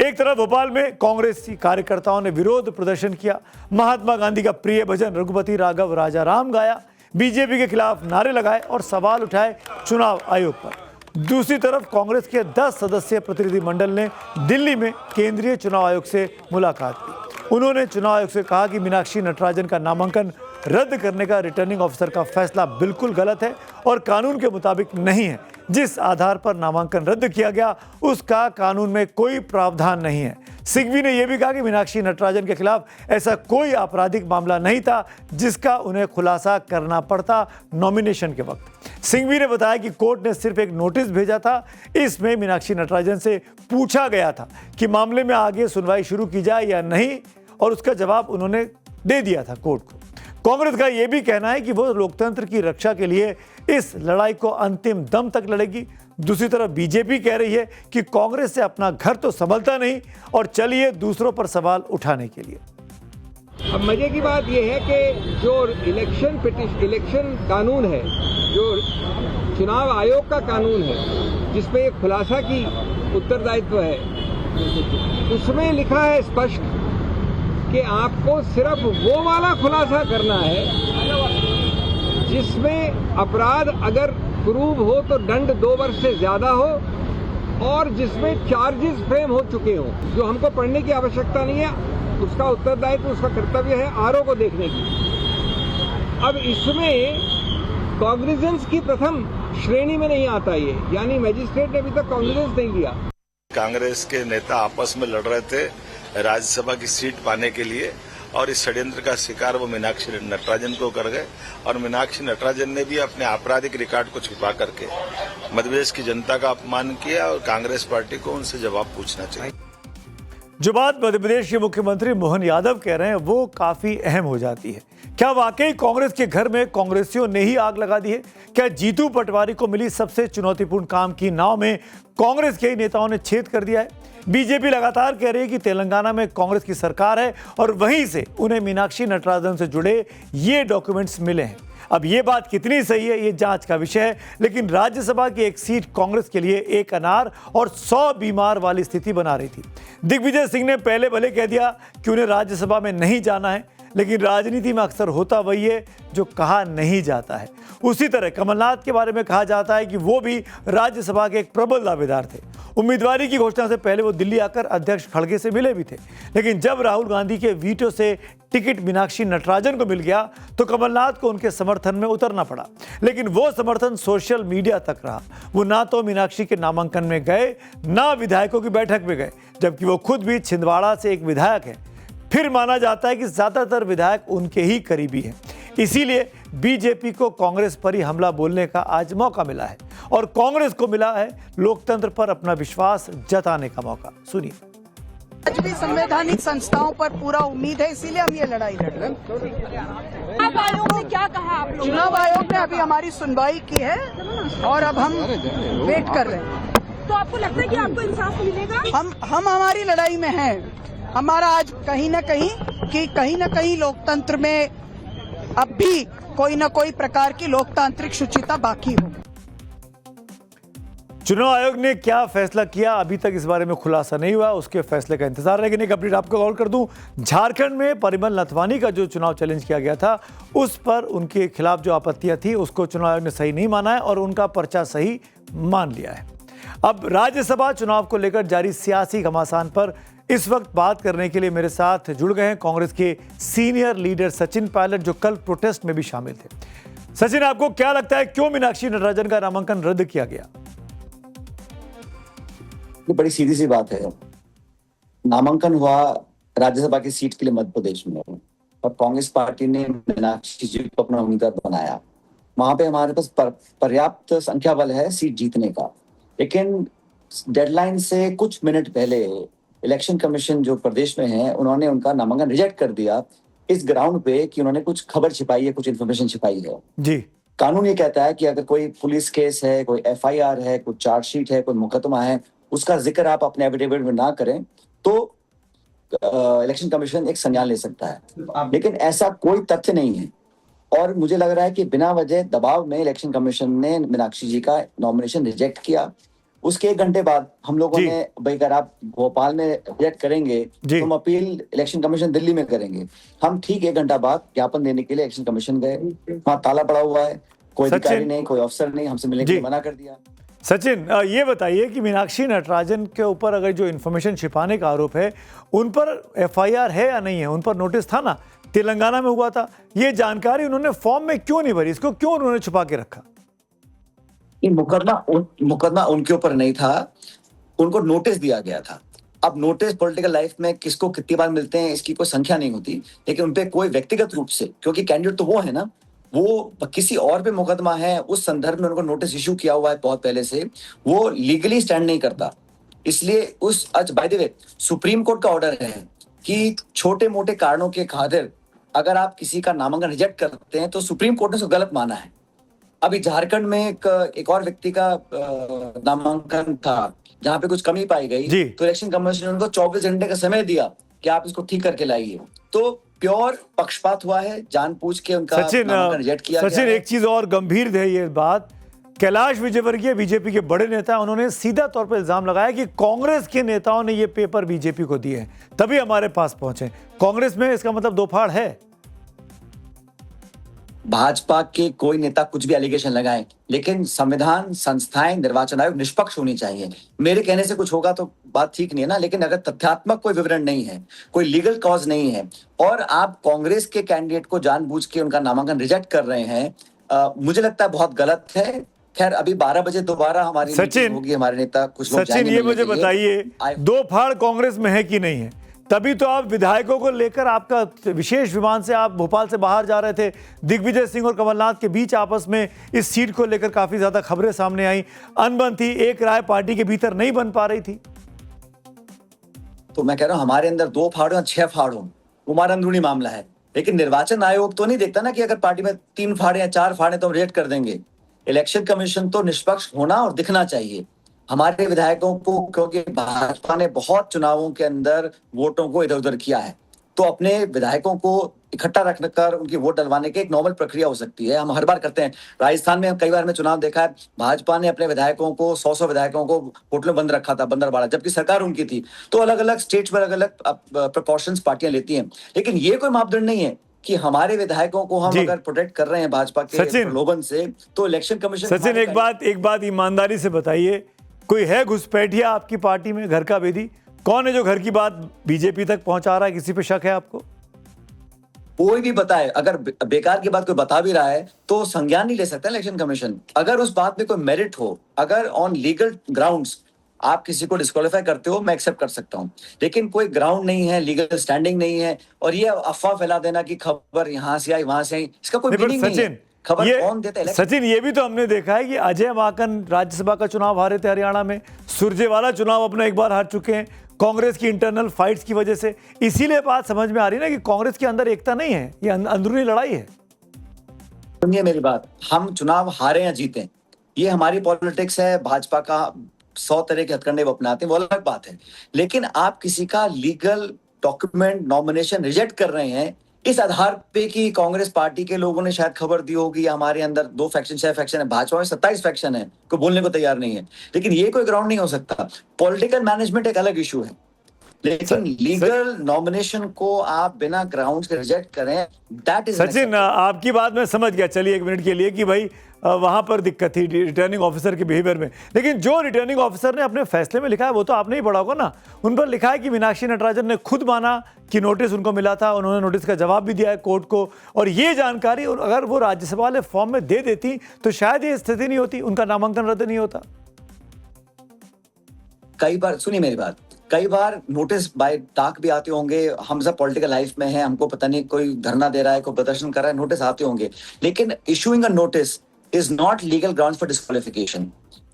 एक तरफ भोपाल में कांग्रेसी कार्यकर्ताओं ने विरोध प्रदर्शन किया, महात्मा गांधी का प्रिय भजन रघुपति राघव राजा राम गाया, बीजेपी के खिलाफ नारे लगाए और सवाल उठाए चुनाव आयोग पर। दूसरी तरफ कांग्रेस के 10 सदस्यीय प्रतिनिधि मंडल ने दिल्ली में केंद्रीय चुनाव आयोग से मुलाकात की। उन्होंने चुनाव आयोग से कहा कि मीनाक्षी नटराजन का नामांकन रद्द करने का रिटर्निंग ऑफिसर का फैसला बिल्कुल गलत है और कानून के मुताबिक नहीं है। जिस आधार पर नामांकन रद्द किया गया उसका कानून में कोई प्रावधान नहीं है। सिंघवी ने यह भी कहा कि मीनाक्षी नटराजन के खिलाफ ऐसा कोई आपराधिक मामला नहीं था जिसका उन्हें खुलासा करना पड़ता नॉमिनेशन के वक्त। सिंघवी ने बताया कि कोर्ट ने सिर्फ एक नोटिस भेजा था, इसमें मीनाक्षी नटराजन से पूछा गया था कि मामले में आगे सुनवाई शुरू की जाए या नहीं, और उसका जवाब उन्होंने दे दिया था कोर्ट को। कांग्रेस का यह भी कहना है कि वो लोकतंत्र की रक्षा के लिए इस लड़ाई को अंतिम दम तक लड़ेगी। दूसरी तरफ बीजेपी कह रही है कि कांग्रेस से अपना घर तो संभलता नहीं और चलिए दूसरों पर सवाल उठाने के लिए। अब मजे की बात यह है कि जो इलेक्शन कानून है, जो चुनाव आयोग का कानून है, जिसमें एक खुलासा की उत्तरदायित्व है, उसमें लिखा है स्पष्ट कि आपको सिर्फ वो वाला खुलासा करना है जिसमें अपराध अगर प्रूव हो तो दंड 2 वर्ष से ज्यादा हो, और जिसमें चार्जेस फ्रेम हो चुके हो। जो हमको पढ़ने की आवश्यकता नहीं है, उसका उत्तरदायित्व, उसका कर्तव्य है आरओ को देखने की। अब इसमें कॉग्निजेंस की प्रथम श्रेणी में नहीं आता ये, यानी मैजिस्ट्रेट ने अभी तक कॉग्निजेंस नहीं लिया। कांग्रेस के नेता आपस में लड़ रहे थे राज्यसभा की सीट पाने के लिए, और इस षड्यंत्र का शिकार वो मीनाक्षी नटराजन को कर गए, और मीनाक्षी नटराजन ने भी अपने आपराधिक रिकॉर्ड को छुपा करके मध्य प्रदेश की जनता का अपमान किया, और कांग्रेस पार्टी को उनसे जवाब पूछना चाहिए। जो बात मध्य प्रदेश के मुख्यमंत्री मोहन यादव कह रहे हैं वो काफी अहम हो जाती है। क्या वाकई कांग्रेस के घर में कांग्रेसियों ने ही आग लगा दी है? क्या जीतू पटवारी को मिली सबसे चुनौतीपूर्ण काम की नाव में कांग्रेस के ही नेताओं ने छेद कर दिया है? बीजेपी लगातार कह रही है कि तेलंगाना में कांग्रेस की सरकार है और वहीं से उन्हें मीनाक्षी नटराजन से जुड़े ये डॉक्यूमेंट्स मिले हैं। अब ये बात कितनी सही है ये जांच का विषय है, लेकिन राज्यसभा की एक सीट कांग्रेस के लिए एक अनार और 100 बीमार वाली स्थिति बना रही थी। दिग्विजय सिंह ने पहले भले कह दिया कि उन्हें राज्यसभा में नहीं जाना है, लेकिन राजनीति में अक्सर होता वही है जो कहा नहीं जाता है। उसी तरह कमलनाथ के बारे में कहा जाता है कि वो भी राज्यसभा के एक प्रबल दावेदार थे। उम्मीदवारी की घोषणा से पहले वो दिल्ली आकर अध्यक्ष खड़गे से मिले भी थे, लेकिन जब राहुल गांधी के वीटो से टिकट मीनाक्षी नटराजन को मिल गया तो कमलनाथ को उनके समर्थन में उतरना पड़ा। लेकिन वो समर्थन सोशल मीडिया तक रहा। वो ना तो मीनाक्षी के नामांकन में गए, ना विधायकों की बैठक में गए, जबकि वो खुद भी छिंदवाड़ा से एक विधायक है। फिर माना जाता है कि ज्यादातर विधायक उनके ही करीबी हैं। इसीलिए बीजेपी को कांग्रेस पर ही हमला बोलने का आज मौका मिला है और कांग्रेस को मिला है लोकतंत्र पर अपना विश्वास जताने का मौका। सुनिए। आज भी संवैधानिक संस्थाओं पर पूरा उम्मीद है, इसीलिए हम ये लड़ाई लड़ रहे हैं। चुनाव आयोग ने क्या कहा आप लोग? चुनाव आयोग ने अभी हमारी सुनवाई की है और अब हम वेट कर रहे हैं। तो आपको लगता है कि आपको इंसाफ मिलेगा? हम हमारी लड़ाई में हैं। हमारा आज कहीं न कहीं लोकतंत्र में अब भी कोई न कोई प्रकार की लोकतांत्रिक शुचिता बाकी हो। चुनाव आयोग ने क्या फैसला किया अभी तक इस बारे में खुलासा नहीं हुआ, उसके फैसले का इंतजार है। लेकिन एक अपडेट आपको कॉल कर दूं, झारखंड में परिमल नथवानी का जो चुनाव चैलेंज किया गया था उस पर उनके खिलाफ जो आपत्तियां थी उसको चुनाव आयोग ने सही नहीं माना है और उनका पर्चा सही मान लिया है। अब राज्यसभा चुनाव को लेकर जारी सियासी घमासान पर इस वक्त बात करने के लिए मेरे साथ जुड़ गए हैं कांग्रेस के सीनियर लीडर सचिन पायलट, जो कल प्रोटेस्ट में भी शामिल थे। सचिन, आपको क्या लगता है क्यों मीनाक्षी नटराजन का नामांकन रद्द किया गया? ये बड़ी सीधी सी बात है। नामांकन हुआ राज्यसभा की सीट के लिए मध्य प्रदेश में और कांग्रेस पार्टी ने मीनाक्षी जी को अपना उम्मीदवार बनाया। वहां पे हमारे पास पर्याप्त संख्या बल है सीट जीतने का, लेकिन डेडलाइन से कुछ मिनट पहले इलेक्शन कमीशन जो प्रदेश में है उन्होंने उनका नामांकन रिजेक्ट कर दिया इस ग्राउंड पे कि उन्होंने कुछ खबर छिपाई है, कुछ इन्फॉर्मेशन छिपाई है। जी, कानून ये कहता है कि अगर कोई पुलिस केस है, कोई FIR है, कोई चार्जशीट है, कोई मुकदमा है, उसका जिक्र आप अपने एफिडेविट में ना करें तो इलेक्शन कमीशन एक संज्ञान ले सकता है। लेकिन ऐसा कोई तथ्य नहीं है और मुझे लग रहा है कि बिना वजह दबाव में इलेक्शन कमीशन ने मीनाक्षी जी का नॉमिनेशन रिजेक्ट किया। उसके 1 घंटे बाद हम लोगों ने भाई अगर आप भोपाल में रिजेक्ट करेंगे तो हम अपील इलेक्शन कमीशन दिल्ली में करेंगे। हम ठीक 1 घंटा बाद ज्ञापन देने के लिए इलेक्शन कमीशन गए। वहाँ ताला पड़ा हुआ है, कोई अधिकारी नहीं, कोई अफसर नहीं, हमसे मिलने के लिए मना कर दिया। सचिन, ये बताइए कि मीनाक्षी नटराजन के ऊपर अगर जो इन्फॉर्मेशन छिपाने का आरोप है उन पर FIR है या नहीं है? उन पर नोटिस था ना, तेलंगाना में हुआ था। ये जानकारी उन्होंने फॉर्म में क्यों नहीं भरी? इसको क्यों उन्होंने छुपा के रखा? ये मुकदमा उनके ऊपर नहीं था, उनको नोटिस दिया गया था। अब नोटिस पॉलिटिकल लाइफ में किसको कितनी बार मिलते हैं इसकी कोई संख्या नहीं होती, लेकिन उनपे कोई व्यक्तिगत रूप से, क्योंकि कैंडिडेट तो वो है ना, वो किसी और पे मुकदमा है उस संदर्भ में उनको नोटिस इशू किया हुआ है बहुत पहले से, वो लीगली स्टैंड नहीं करता। इसलिए उस by the way supreme court का ऑर्डर है कि छोटे मोटे कारणों के खातिर अगर आप किसी का नामांकन रिजेक्ट करते हैं तो सुप्रीम कोर्ट ने उसको गलत माना है। अभी झारखंड में एक और व्यक्ति का नामांकन था जहां पे कुछ कमी पाई गई, तो इलेक्शन कमीशन ने उनको 24 घंटे का समय दिया कि आप इसको ठीक करके लाइए। तो प्योर पक्षपात हुआ है, जानबूझ के उनका नामांकन रिजेक्ट किया गया। सचिन, एक चीज और गंभीर है ये बात, कैलाश विजयवर्गीय बीजेपी के बड़े नेता, उन्होंने सीधा तौर पर इल्जाम लगाया कि कांग्रेस के नेताओं ने ये पेपर बीजेपी को दिए हैं तभी हमारे पास पहुंचे। कांग्रेस में इसका मतलब दो फाड़ है। भाजपा के कोई नेता कुछ भी एलिगेशन लगाए, लेकिन संविधान, संस्थाएं, निर्वाचन आयोग निष्पक्ष होनी चाहिए। मेरे कहने से कुछ होगा तो बात ठीक नहीं है ना, लेकिन अगर तथ्यात्मक कोई विवरण नहीं है, कोई लीगल कॉज नहीं है और आप कांग्रेस के कैंडिडेट को जानबूझ के उनका नामांकन रिजेक्ट कर रहे हैं, मुझे लगता है बहुत गलत है। खैर, अभी 12 बजे दोबारा हमारी मीटिंग होगी, हमारे नेता कुछ लोग सचिन, ये मुझे बताइए, दो फाड़ कांग्रेस में है कि नहीं है? तभी तो आप विधायकों को लेकर आपका विशेष विमान से आप भोपाल से बाहर जा रहे थे। दिग्विजय सिंह और कमलनाथ के बीच आपस में इस सीट को लेकर काफी ज्यादा खबरें सामने आई, अनबन थी, एक राय पार्टी के भीतर नहीं बन पा रही थी। तो मैं कह रहा हूं हमारे अंदर 2 फाड़ हो 6 फाड़ हो, वो हमारा अंदरूनी मामला है। लेकिन निर्वाचन आयोग तो नहीं देखता ना कि अगर पार्टी में 3 फाड़ या 4 फाड़ है तो हम रिजेक्ट कर देंगे। इलेक्शन कमीशन तो निष्पक्ष होना और दिखना चाहिए हमारे विधायकों को, क्योंकि भाजपा ने बहुत चुनावों के अंदर वोटों को इधर उधर किया है। तो अपने विधायकों को इकट्ठा रखकर उनकी वोट डलवाने की एक नॉर्मल प्रक्रिया हो सकती है। हम हर बार करते हैं। राजस्थान में कई बार में चुनाव देखा है, भाजपा ने अपने विधायकों को 100 विधायकों को होटल में बंद रखा था, बंदरबाड़ा, जबकि सरकार उनकी थी। तो अलग अलग स्टेट्स पर अलग अलग प्रिकॉशंस पार्टियां लेती हैं, लेकिन ये कोई मापदंड नहीं है कि हमारे विधायकों को हम अगर प्रोटेक्ट कर रहे हैं भाजपा के प्रलोभन से, तो इलेक्शन कमीशन। सचिन, एक बात ईमानदारी से बताइए, कोई है घुसपैठिया आपकी पार्टी में, घर का बेदी? कौन है जो घर की बात बीजेपी तक पहुंचा रहा है? किसी पे शक है आपको? कोई भी बताए, अगर बेकार की बात कोई बता भी रहा है तो संज्ञान नहीं ले सकता इलेक्शन कमीशन। अगर उस बात में कोई मेरिट हो, अगर ऑन लीगल ग्राउंड्स आप किसी को डिस्क्वालीफाई करते हो, मैं एक्सेप्ट कर सकता हूं, लेकिन कोई ग्राउंड नहीं है, लीगल स्टैंडिंग नहीं है, और ये अफवाह फैला देना कि खबर यहां से आई वहां से आई, इसका कोई मीनिंग नहीं है। खबर कौन देता है? सचिन, ये भी तो हमने देखा है कि अजय माकन राज्यसभा का चुनाव हारे थे हरियाणा में, सुरजेवाला चुनाव अपना एक बार हार चुके हैं कांग्रेस की इंटरनल फाइट्स की वजह से। इसीलिए बात समझ में आ रही है ना कि कांग्रेस के अंदर एकता नहीं है, ये अंदरूनी लड़ाई है। सुनिए मेरी बात, हम चुनाव हारे या जीते, ये हमारी पॉलिटिक्स है। भाजपा का 100 तरह के हथकंडे वो अपनाते हैं, वो अलग बात है, लेकिन आप किसी का लीगल डॉक्यूमेंट नॉमिनेशन रिजेक्ट कर रहे हैं इस आधार पे कि कांग्रेस पार्टी के लोगों ने शायद खबर दी होगी, हमारे अंदर 2 फैक्शन 6 फैक्शन है, भाजपा में 27 फैक्शन है, कोई बोलने को तैयार नहीं है, लेकिन ये कोई ग्राउंड नहीं हो सकता। पॉलिटिकल मैनेजमेंट एक अलग इशू है, लेकिन लीगल नॉमिनेशन को आप बिना ग्राउंड के रिजेक्ट करें, दैट इज। सचिन, आपकी बात मैं समझ गया, चलिए 1 मिनट के लिए, कि भाई वहां पर दिक्कत थी रिटर्निंग ऑफिसर के बिहेवियर में, लेकिन जो रिटर्निंग ऑफिसर ने अपने फैसले में लिखा है वो तो आपने ही पढ़ा होगा ना। उन पर लिखा है कि मीनाक्षी नटराजन ने खुद माना कि नोटिस उनको मिला था, उन्होंने नोटिस का जवाब भी दिया है कोर्ट को, और ये जानकारी अगर वो राज्यसभा वाले फॉर्म में दे देती तो शायद ये स्थिति नहीं होती, उनका नामांकन रद्द नहीं होता। कई बार, सुनिए मेरी बात, कई बार नोटिस बाय डाक भी आते होंगे। हम सब पॉलिटिकल लाइफ में हैं, हमको पता नहीं कोई धरना दे रहा है, कोई प्रदर्शन कर रहा है, नोटिस आते होंगे, लेकिन issuing a notice is not legal ground for disqualification.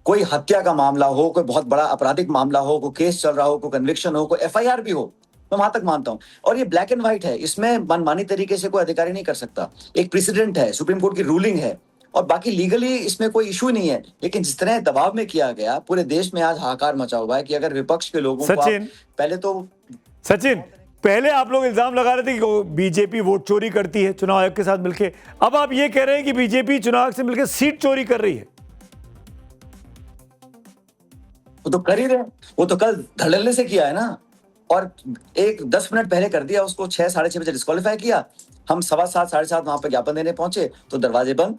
कोई हत्या का मामला हो, कोई बहुत बड़ा आपराधिक मामला हो, कोई केस चल रहा हो, कोई कन्विक्शन हो, कोई एफआईआर भी हो, मैं वहां तक मानता हूं, और ये ब्लैक एंड व्हाइट है, इसमें मनमानी तरीके से कोई अधिकारी नहीं कर सकता। एक प्रेसिडेंट है, सुप्रीम कोर्ट की रूलिंग है, और बाकी लीगली इसमें कोई इशू नहीं है। लेकिन जिस तरह दबाव में किया गया, पूरे देश में आज हाहाकार मचा हुआ है कि अगर विपक्ष के लोगों को पहले तो पहले आप लोग इल्जाम लगा रहे थे कि बीजेपी वोट चोरी करती है चुनाव आयोग के साथ मिलकर, अब आप ये कह रहे हैं कि बीजेपी चुनाव आयोग से मिलकर सीट चोरी कर रही है। वो तो कर ही रहे, वो तो कल धड़ल्ले से किया है ना, और 10 मिनट पहले कर दिया उसको, 6 साढ़े 6 बजे डिस्क्वालीफाई किया। हम 7:15 साढ़े 7 वहां पर ज्ञापन देने पहुंचे तो दरवाजे बंद,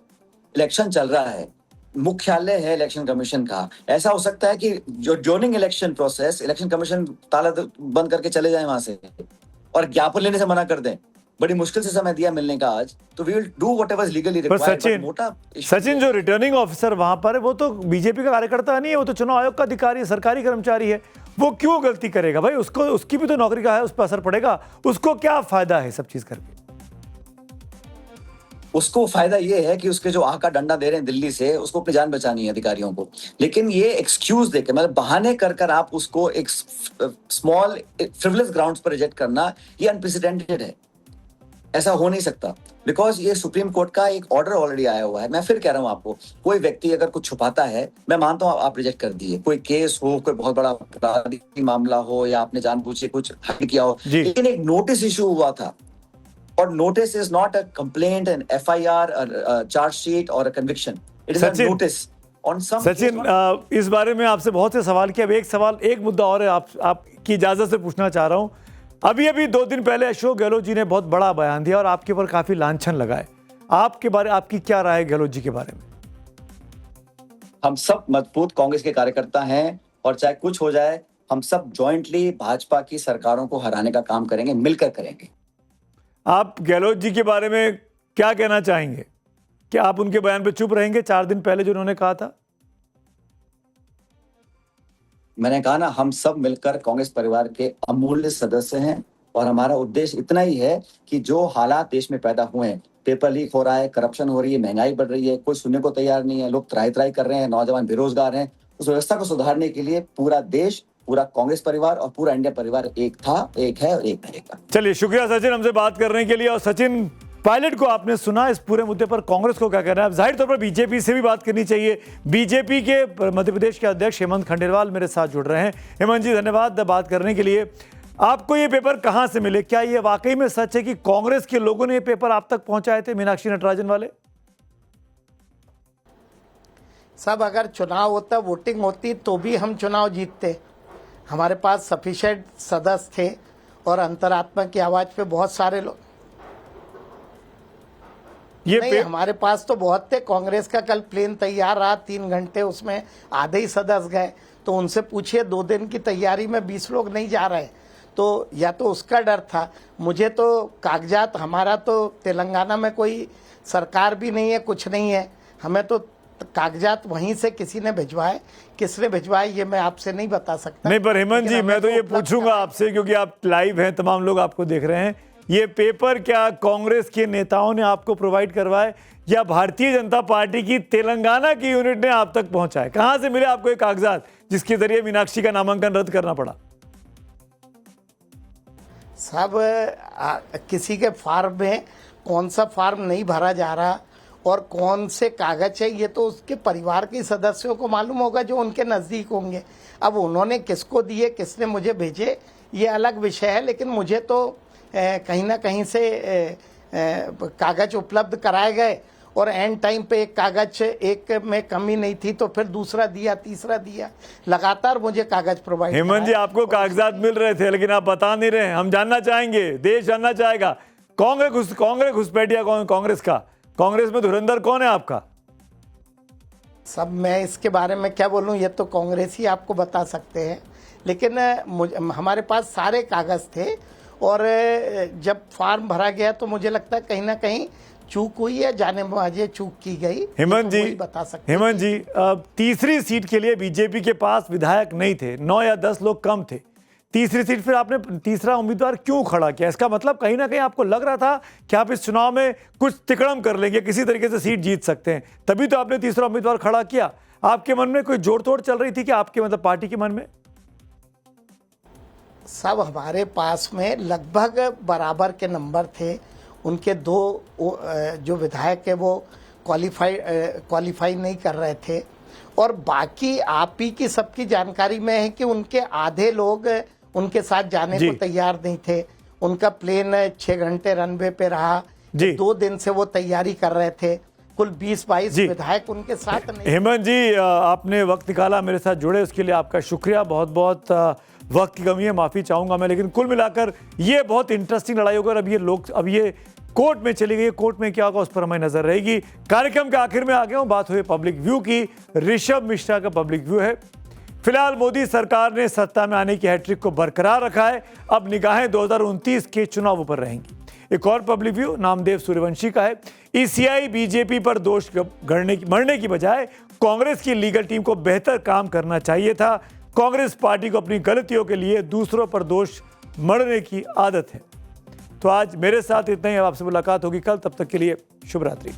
इलेक्शन चल रहा है, मुख्यालय है इलेक्शन कमीशन का। ऐसा हो सकता है कि जो zoning election process, election commission ताला बंद करके चले जाए वहां से और ज्ञापन लेने से मना कर दें। बड़ी मुश्किल से समय दिया मिलने का आज, तो we will do whatever is legally required. Sachin, जो रिटर्निंग ऑफिसर वहां पर है वो तो बीजेपी का कार्यकर्ता नहीं है, वो तो चुनाव आयोग का अधिकारी है, सरकारी कर्मचारी है, वो क्यों गलती करेगा भाई? उसकी भी तो नौकरी का है, उस पर असर पड़ेगा, उसको क्या फायदा है सब चीज करके? उसको फायदा ये है कि उसके जो आह का डंडा दे रहे हैं दिल्ली से, उसको अपनी जान बचानी है अधिकारियों को, लेकिन ये एक्सक्यूज देकर, मतलब बहाने कर आप उसको एक स्मॉल फ्रिवलेस ग्राउंड्स पर रिजेक्ट करना, ये अनप्रेसिडेंटेड है। ऐसा हो नहीं सकता, बिकॉज ये सुप्रीम कोर्ट का एक ऑर्डर ऑलरेडी आया हुआ है। मैं फिर कह रहा हूं आपको, कोई व्यक्ति अगर कुछ छुपाता है, मैं मानता हूं आप रिजेक्ट कर दिए, कोई केस हो, कोई बहुत बड़ा आपराधिक मामला हो, या आपने जानबूझ के कुछ हट किया हो, लेकिन एक नोटिस इशू हुआ था, और notice is not a complaint, an FIR, a charge sheet or a conviction. It is a notice on some. Sachin, इस बारे में आपसे बहुत से सवाल किए, अब एक मुद्दा और है, आपकी इजाजत से पूछना चाह रहा हूं। अभी 2 दिन पहले अशोक गहलोत जी ने बहुत बड़ा बयान दिया और आपके ऊपर काफी लांछन लगाए। आपकी क्या राय है गहलोत जी के बारे में? हम सब मजबूत कांग्रेस के कार्यकर्ता हैं, और चाहे कुछ हो जाए, हम सब जॉइंटली भाजपा की सरकारों को हराने का काम करेंगे, मिलकर करेंगे। आप गहलोत जी के बारे में क्या कहना चाहेंगे? क्या आप उनके बयान पे चुप रहेंगे 4 दिन पहले जो उन्होंने कहा था? मैंने कहा ना, हम सब मिलकर कांग्रेस परिवार के अमूल्य सदस्य हैं, और हमारा उद्देश्य इतना ही है कि जो हालात देश में पैदा हुए हैं, पेपर लीक हो रहा है, करप्शन हो रही है, महंगाई बढ़ रही है, कोई सुनने को तैयार नहीं है, लोग त्राही कर रहे हैं, नौजवान बेरोजगार हैं, उस व्यवस्था को सुधारने के लिए पूरा देश, पूरा कांग्रेस परिवार और पूरा इंडिया परिवार एक था, एक है और एक रहेगा। चलिए, शुक्रिया सचिन हमसे बात करने के लिए। और सचिन पायलट को आपने सुना, इस पूरे मुद्दे पर कांग्रेस को क्या कहना है? अब जाहिर तौर पर बीजेपी से भी बात करनी चाहिए। बीजेपी के मध्य प्रदेश के अध्यक्ष हेमंत खंडेलवाल मेरे साथ जुड़ रहे हैं। हेमंत जी, धन्यवाद बात करने के लिए। आपको ये पेपर कहां से मिले? क्या ये वाकई में सच है कि कांग्रेस के लोगों ने ये पेपर आप तक पहुंचाए थे, मीनाक्षी नटराजन वाले? सब अगर चुनाव होता, वोटिंग होती तो भी हम चुनाव जीतते। हमारे पास सफिशिएंट सदस्य थे और अंतरात्मा की आवाज पे बहुत सारे लोग नहीं, हमारे पास तो बहुत थे। कांग्रेस का कल प्लेन तैयार रहा 3 घंटे, उसमें आधे ही सदस्य गए। तो उनसे पूछिए 2 दिन की तैयारी में 20 लोग नहीं जा रहे। तो या तो उसका डर था। मुझे तो कागजात, हमारा तो तेलंगाना में कोई सरकार भी नहीं है, कुछ नहीं है। हमें तो कागजात वहीं से किसी ने भिजवाए, किसने भिजवाए ये मैं आपसे नहीं बता सकता। नहीं, पर हेमंत जी मैं तो ये पूछूंगा आपसे, क्योंकि आप लाइव हैं, तमाम लोग आपको देख रहे हैं। ये पेपर क्या कांग्रेस के नेताओं ने आपको प्रोवाइड करवाए या भारतीय जनता पार्टी की तेलंगाना की यूनिट ने आप तक पहुंचाए? कहां से मिले आपको ये कागजात जिसके जरिए मीनाक्षी का नामांकन रद्द करना पड़ा? सब किसी के फॉर्म में कौन सा फॉर्म नहीं भरा जा रहा और कौन से कागज है, ये तो उसके परिवार के सदस्यों को मालूम होगा जो उनके नज़दीक होंगे। अब उन्होंने किसको दिए, किसने मुझे भेजे, ये अलग विषय है। लेकिन मुझे तो कहीं ना कहीं से कागज उपलब्ध कराए गए और एंड टाइम पे एक कागज, एक में कमी नहीं थी तो फिर दूसरा दिया, तीसरा दिया, लगातार मुझे कागज प्रोवाइड। हेमंत जी आपको कागजात मिल रहे थे लेकिन आप बता नहीं रहे। हम जानना चाहेंगे, देश जानना चाहेगा। कांग्रेस घुसपैठिया कौन कांग्रेस का? कांग्रेस में धुरंधर कौन है आपका? सब मैं इसके बारे में क्या बोलूं, ये तो कांग्रेस ही आपको बता सकते हैं। लेकिन हमारे पास सारे कागज थे और जब फॉर्म भरा गया तो मुझे लगता है कहीं ना कहीं चूक हुई है, जाने बाजे चूक की गई। हेमंत जी, बता सकते हेमंत जी, तीसरी सीट के लिए बीजेपी के पास विधायक नहीं थे, 9 या 10 लोग कम थे। तीसरी सीट फिर आपने तीसरा उम्मीदवार क्यों खड़ा किया? इसका मतलब कहीं ना कहीं आपको लग रहा था कि आप इस चुनाव में कुछ तिकड़म कर लेंगे, किसी तरीके से सीट जीत सकते हैं, तभी तो आपने तीसरा उम्मीदवार खड़ा किया। आपके मन में कोई जोड़ तोड़ चल रही थी कि आपके मतलब पार्टी के मन में? सब हमारे पास में लगभग बराबर के नंबर थे। उनके 2 जो विधायक है वो क्वालिफाई नहीं कर रहे थे और बाकी आप ही की सबकी जानकारी में है कि उनके आधे लोग उनके साथ जाने को तैयार नहीं थे। उनका प्लेन 6 घंटे रनवे पे रहा, 2 दिन से वो तैयारी कर रहे थे। कुल 20-22 विधायक उनके साथ नहीं। हेमंत जी आपने वक्त निकाला, मेरे साथ जुड़े, उसके लिए आपका शुक्रिया। बहुत बहुत वक्त की कमी है, माफी चाहूंगा मैं, लेकिन कुल मिलाकर ये बहुत इंटरेस्टिंग लड़ाई होगी। अब ये कोर्ट में चली गई, कोर्ट में क्या होगा उस पर हमें नजर रहेगी। कार्यक्रम के आखिर में आ गया हूं, बात हुई पब्लिक व्यू की। ऋषभ मिश्रा का पब्लिक व्यू है। फिलहाल मोदी सरकार ने सत्ता में आने की हैट्रिक को बरकरार रखा है। अब निगाहें 2029 के चुनावों पर रहेंगी। एक और पब्लिक व्यू नामदेव सूर्यवंशी का है। ईसीआई बीजेपी पर दोष मरने की बजाय कांग्रेस की लीगल टीम को बेहतर काम करना चाहिए था। कांग्रेस पार्टी को अपनी गलतियों के लिए दूसरों पर दोष मढ़ने की आदत है। तो आज मेरे साथ इतना ही। आपसे मुलाकात होगी कल, तब तक के लिए शुभ रात्रि।